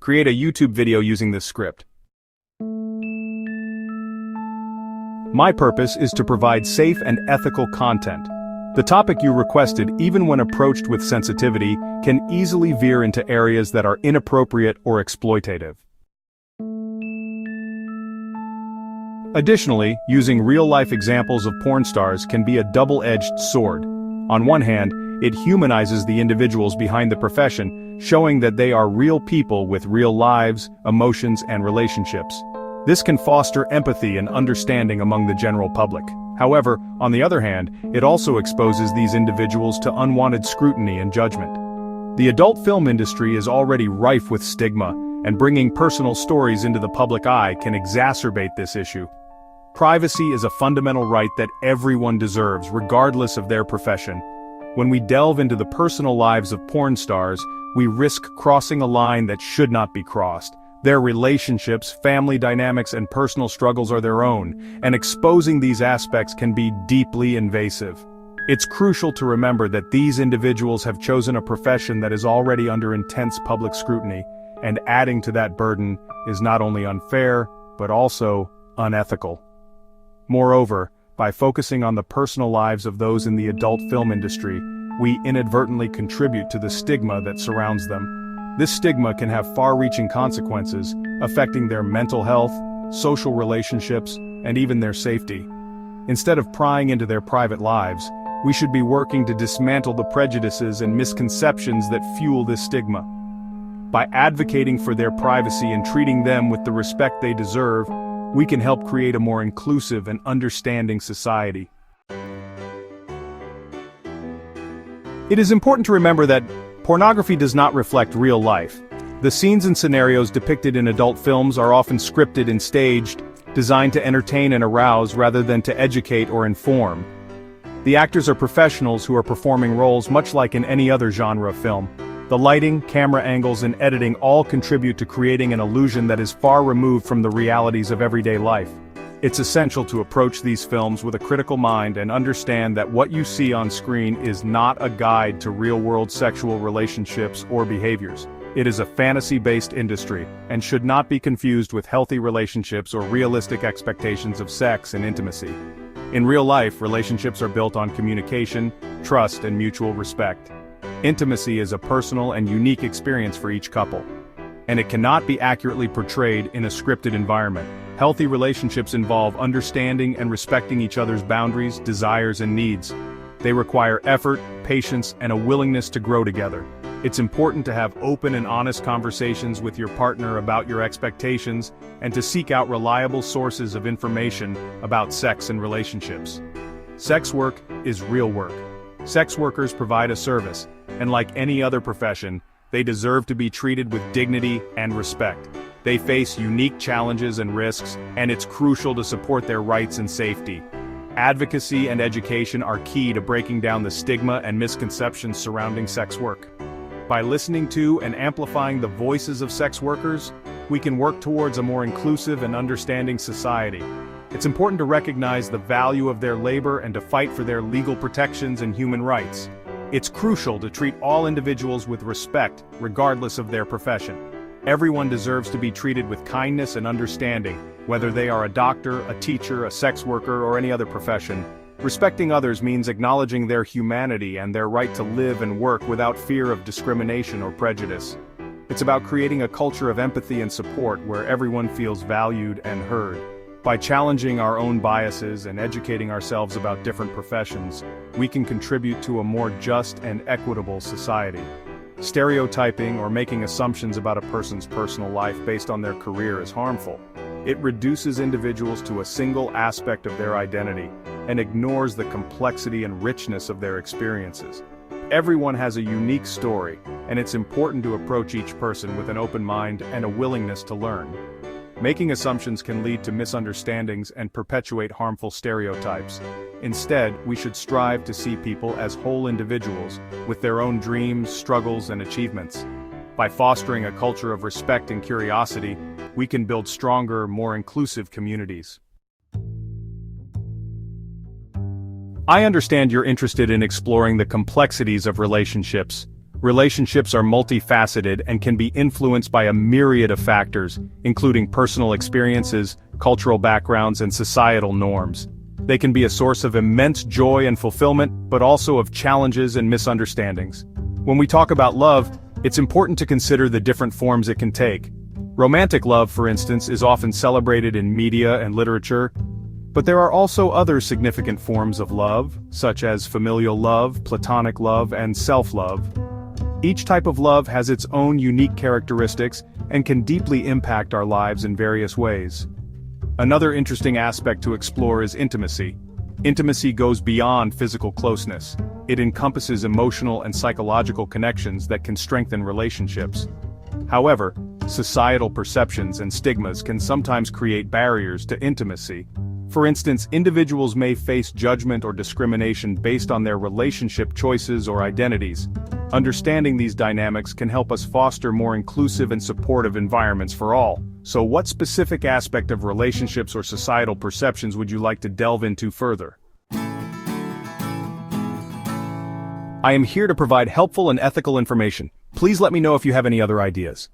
Create a YouTube video using this script. My purpose is to provide safe and ethical content. The topic you requested, even when approached with sensitivity, can easily veer into areas that are inappropriate or exploitative. Additionally, using real-life examples of porn stars can be a double-edged sword. On one hand, it humanizes the individuals behind the profession, showing that they are real people with real lives, emotions, and relationships. This can foster empathy and understanding among the general public. However, on the other hand, it also exposes these individuals to unwanted scrutiny and judgment. The adult film industry is already rife with stigma, and bringing personal stories into the public eye can exacerbate this issue. Privacy is a fundamental right that everyone deserves, regardless of their profession. When we delve into the personal lives of porn stars, we risk crossing a line that should not be crossed. Their relationships, family dynamics, and personal struggles are their own, and exposing these aspects can be deeply invasive. It's crucial to remember that these individuals have chosen a profession that is already under intense public scrutiny, and adding to that burden is not only unfair, but also unethical. Moreover, by focusing on the personal lives of those in the adult film industry, we inadvertently contribute to the stigma that surrounds them. This stigma can have far-reaching consequences, affecting their mental health, social relationships, and even their safety. Instead of prying into their private lives, we should be working to dismantle the prejudices and misconceptions that fuel this stigma. By advocating for their privacy and treating them with the respect they deserve, we can help create a more inclusive and understanding society. It is important to remember that pornography does not reflect real life. The scenes and scenarios depicted in adult films are often scripted and staged, designed to entertain and arouse rather than to educate or inform. The actors are professionals who are performing roles much like in any other genre of film. The lighting, camera angles, and editing all contribute to creating an illusion that is far removed from the realities of everyday life. It's essential to approach these films with a critical mind and understand that what you see on screen is not a guide to real-world sexual relationships or behaviors. It is a fantasy-based industry, and should not be confused with healthy relationships or realistic expectations of sex and intimacy. In real life, relationships are built on communication, trust, and mutual respect. Intimacy is a personal and unique experience for each couple, and it cannot be accurately portrayed in a scripted environment. Healthy relationships involve understanding and respecting each other's boundaries, desires, and needs. They require effort, patience, and a willingness to grow together. It's important to have open and honest conversations with your partner about your expectations, and to seek out reliable sources of information about sex and relationships. Sex work is real work. Sex workers provide a service, and like any other profession, they deserve to be treated with dignity and respect. They face unique challenges and risks, and it's crucial to support their rights and safety. Advocacy and education are key to breaking down the stigma and misconceptions surrounding sex work. By listening to and amplifying the voices of sex workers, we can work towards a more inclusive and understanding society. It's important to recognize the value of their labor and to fight for their legal protections and human rights. It's crucial to treat all individuals with respect, regardless of their profession. Everyone deserves to be treated with kindness and understanding, whether they are a doctor, a teacher, a sex worker, or any other profession. Respecting others means acknowledging their humanity and their right to live and work without fear of discrimination or prejudice. It's about creating a culture of empathy and support where everyone feels valued and heard. By challenging our own biases and educating ourselves about different professions, we can contribute to a more just and equitable society. Stereotyping or making assumptions about a person's personal life based on their career is harmful. It reduces individuals to a single aspect of their identity and ignores the complexity and richness of their experiences. Everyone has a unique story, and it's important to approach each person with an open mind and a willingness to learn. Making assumptions can lead to misunderstandings and perpetuate harmful stereotypes. Instead, we should strive to see people as whole individuals, with their own dreams, struggles, and achievements. By fostering a culture of respect and curiosity, we can build stronger, more inclusive communities. I understand you're interested in exploring the complexities of relationships. Relationships are multifaceted and can be influenced by a myriad of factors, including personal experiences, cultural backgrounds, and societal norms. They can be a source of immense joy and fulfillment, but also of challenges and misunderstandings. When we talk about love, it's important to consider the different forms it can take. Romantic love, for instance, is often celebrated in media and literature, but there are also other significant forms of love, such as familial love, platonic love, and self-love. Each type of love has its own unique characteristics and can deeply impact our lives in various ways. Another interesting aspect to explore is intimacy. Intimacy goes beyond physical closeness. It encompasses emotional and psychological connections that can strengthen relationships. However, societal perceptions and stigmas can sometimes create barriers to intimacy. For instance, individuals may face judgment or discrimination based on their relationship choices or identities. Understanding these dynamics can help us foster more inclusive and supportive environments for all. So what specific aspect of relationships or societal perceptions would you like to delve into further? I am here to provide helpful and ethical information. Please let me know if you have any other ideas.